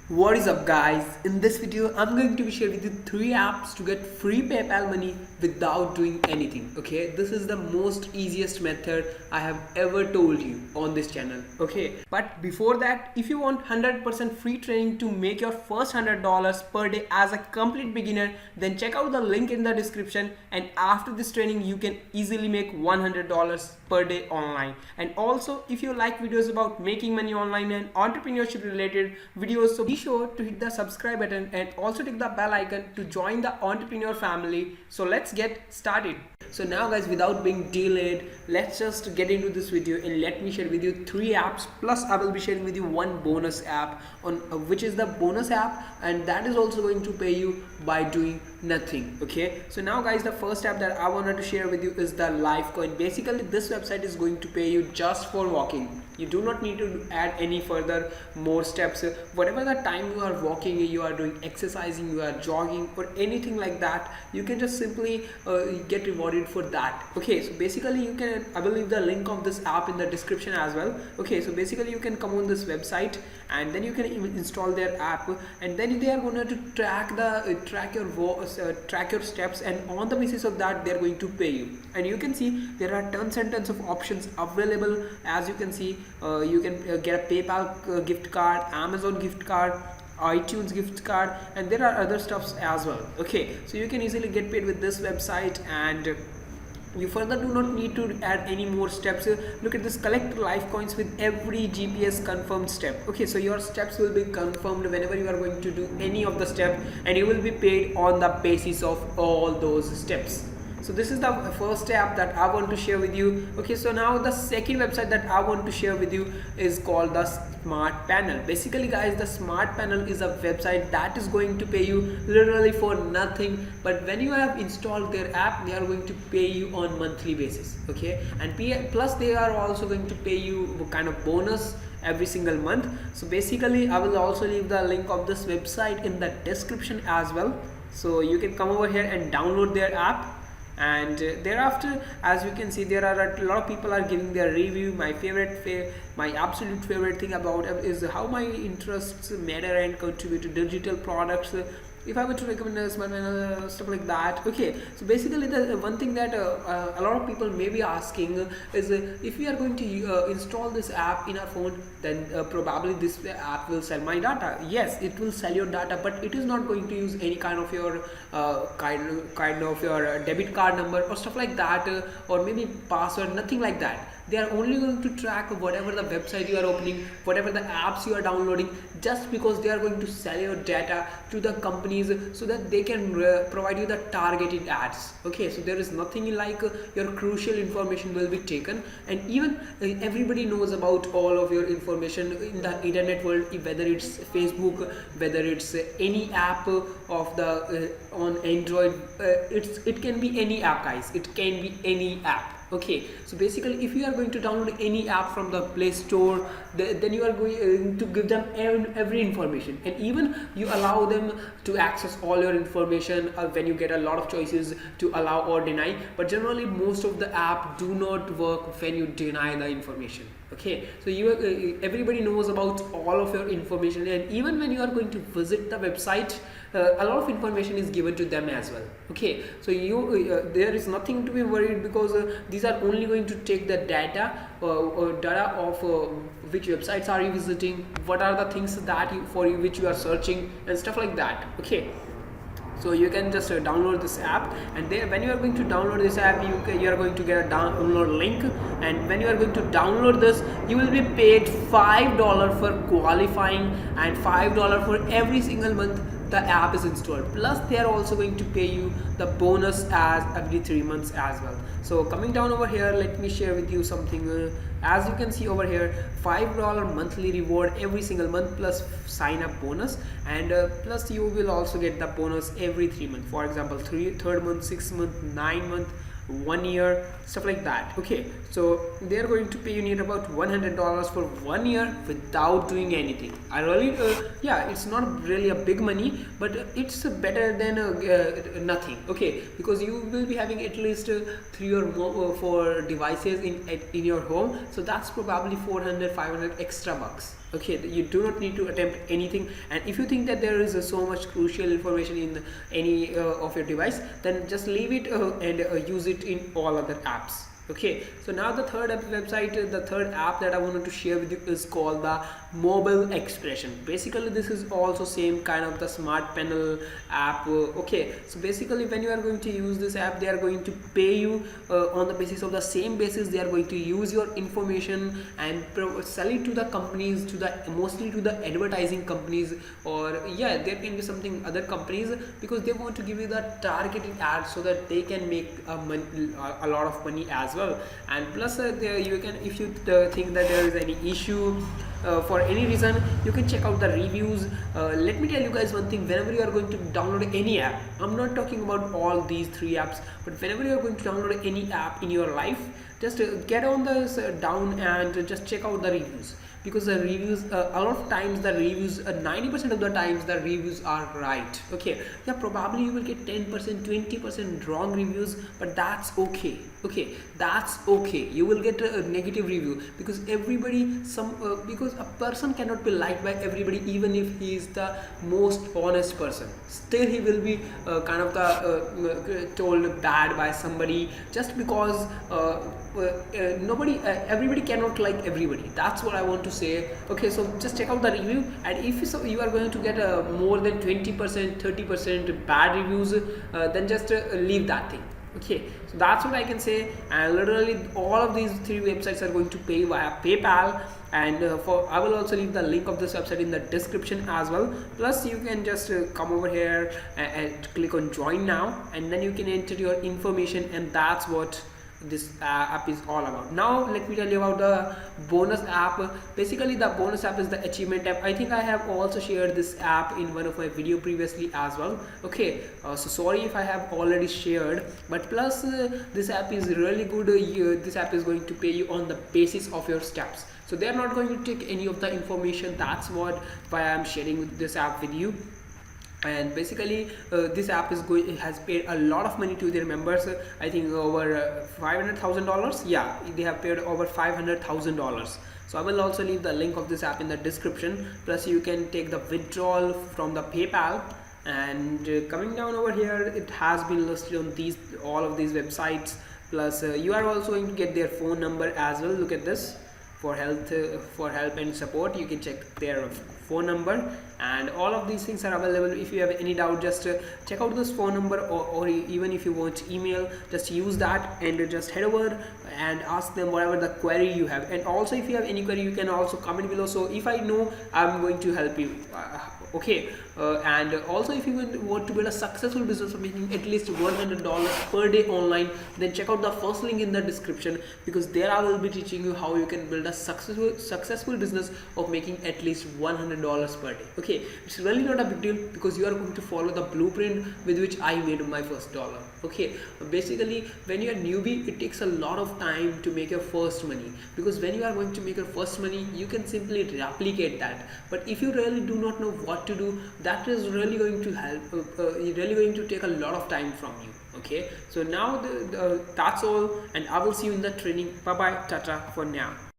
What is up guys, in this video I'm going to be sharing with you 3 apps to get free PayPal money without doing anything. Okay, this is the most easiest method I have ever told you on this channel. Okay, but before that, if you want 100% free training to make your first $100 per day as a complete beginner, then check out the link in the description, and after this training you can easily make $100 per day online. And also, if you like videos about making money online and entrepreneurship related videos, so be sure to hit the subscribe button and also click the bell icon to join the entrepreneur family. So let's get started. So now guys, without being delayed, let's just get into this video and let me share with you 3 apps, plus I will be sharing with you one bonus app on which is the bonus app, and that is also going to pay you by doing nothing. Okay, so now guys, the first app that I wanted to share with you is the Lifecode. Basically this website is going to pay you just for walking. You do not need to add any further more steps. Whatever the time you are walking, you are doing exercising, you are jogging or anything like that, you can just simply get rewarded for that. Okay, so basically you can, I will leave the link of this app in the description as well. Okay, so basically you can come on this website and then you can even install their app, and then they are going to track your steps, and on the basis of that they are going to pay you. And you can see there are tons and tons of options available. As you can see, you can get a PayPal gift card, Amazon gift card, iTunes gift card, and there are other stuffs as well. Okay, so you can easily get paid with this website, and you further do not need to add any more steps. Look at this, collect life coins with every GPS confirmed step. Okay, so your steps will be confirmed whenever you are going to do any of the step, and you will be paid on the basis of all those steps. So this is the first app that I want to share with you. Okay, so now the second website that I want to share with you is called the SmartPanel. Basically guys, the SmartPanel is a website that is going to pay you literally for nothing, but when you have installed their app, they are going to pay you on monthly basis. Okay, and plus they are also going to pay you kind of bonus every single month. So basically I will also leave the link of this website in the description as well, so you can come over here and download their app. And thereafter, as you can see, there are a lot of people are giving their review. My absolute favorite thing about it is how my interests matter and contribute to digital products. If I were to recommend a SmartPanel, stuff like that. Okay, so basically the one thing that a lot of people may be asking is if we are going to install this app in our phone, then probably this app will sell my data. Yes, it will sell your data, but it is not going to use any kind of your kind of your debit card number or stuff like that, or maybe password, nothing like that. They are only going to track whatever the website you are opening, whatever the apps you are downloading, just because they are going to sell your data to the companies so that they can provide you the targeted ads. Okay, so there is nothing like your crucial information will be taken, and even everybody knows about all of your information in the internet world, whether it's Facebook, whether it's any app of the on Android. It can be any app guys, it can be any app. Okay, so basically if you are going to download any app from the Play Store, then you are going to give them every information, and even you allow them to access all your information when you get a lot of choices to allow or deny. But generally most of the app do not work when you deny the information. Okay, so everybody knows about all of your information, and even when you are going to visit the website, a lot of information is given to them as well. Okay, so there is nothing to be worried, because these are only going to take the data of which websites are you visiting, what are the things that which you are searching, and stuff like that. Okay, so you can just download this app, and when you are going to download this app, you are going to get a download link, and when you are going to download this, you will be paid $5 for qualifying and $5 for every single month the app is installed. Plus they are also going to pay you the bonus as every 3 months as well. So coming down over here, let me share with you something. As you can see over here, $5 monthly reward every single month, plus sign up bonus, and plus you will also get the bonus every 3 months. For example, third month, 6th month, 9 month, 1 year, stuff like that. Okay, so they are going to pay you near about $100 for 1 year without doing anything. I really yeah, it's not really a big money, but it's better than nothing. Okay, because you will be having at least 3 or more 4 devices in your home, so that's probably 400-500 extra bucks. Okay, you do not need to attempt anything. And if you think that there is so much crucial information in any of your device, then just leave it and use it in all other apps. Okay, so now the third website, the third app that I wanted to share with you is called the mobile expression. Basically this is also same kind of the SmartPanel app. Okay, so basically when you are going to use this app, they are going to pay you on the basis of the same basis. They are going to use your information and sell it to the companies, to the mostly to the advertising companies, or yeah, there can be something other companies, because they want to give you the targeted ads so that they can make a lot of money as well. And plus you can, if you think that there is any issue for any reason, you can check out the reviews. Let me tell you guys one thing: whenever you are going to download any app, I'm not talking about all these three apps, but whenever you are going to download any app in your life, just get on this down and just check out the reviews, because the reviews a lot of times the reviews 90% of the times the reviews are right. Okay, yeah, probably you will get 10% 20% wrong reviews, but that's okay. Okay, that's okay. You will get a negative review, because everybody because a person cannot be liked by everybody. Even if he is the most honest person, still he will be kind of the told bad by somebody, just because everybody cannot like everybody. That's what I want to say. Okay, so just check out the review, and if you are going to get more than 20% 30% bad reviews, then just leave that thing. Okay, so that's what I can say. And literally all of these three websites are going to pay via PayPal, and I will also leave the link of this website in the description as well. Plus you can just come over here and click on join now, and then you can enter your information, and that's what this app is all about. Now let me tell you about the bonus app. Basically the bonus app is the achievement app. I think I have also shared this app in one of my video previously as well. Okay, so sorry if I have already shared, but plus this app is really good. This app is going to pay you on the basis of your steps, so they are not going to take any of the information. That's why I'm sharing this app with you. And basically this app has paid a lot of money to their members. I think over $500,000. yeah, they have paid over $500,000. So I will also leave the link of this app in the description. Plus you can take the withdrawal from the PayPal. And coming down over here, it has been listed on all of these websites. Plus you are also going to get their phone number as well. Look at this. For help and support, you can check their phone number, and all of these things are available. If you have any doubt, just check out this phone number, or even if you want email, just use that and just head over and ask them whatever the query you have. And also if you have any query, you can also comment below, so if I know, I'm going to help you. Okay, and also if you want to build a successful business of making at least $100 per day online, then check out the first link in the description, because there I will be teaching you how you can build a successful business of making at least $100 per day. Okay, it's really not a big deal, because you are going to follow the blueprint with which I made my first dollar. Okay, basically when you are newbie, it takes a lot of time to make your first money, because when you are going to make your first money, you can simply replicate that. But if you really do not know what to do, that is really going to really going to take a lot of time from you. Okay, so now that's all, and I will see you in the training. Bye bye, tata for now.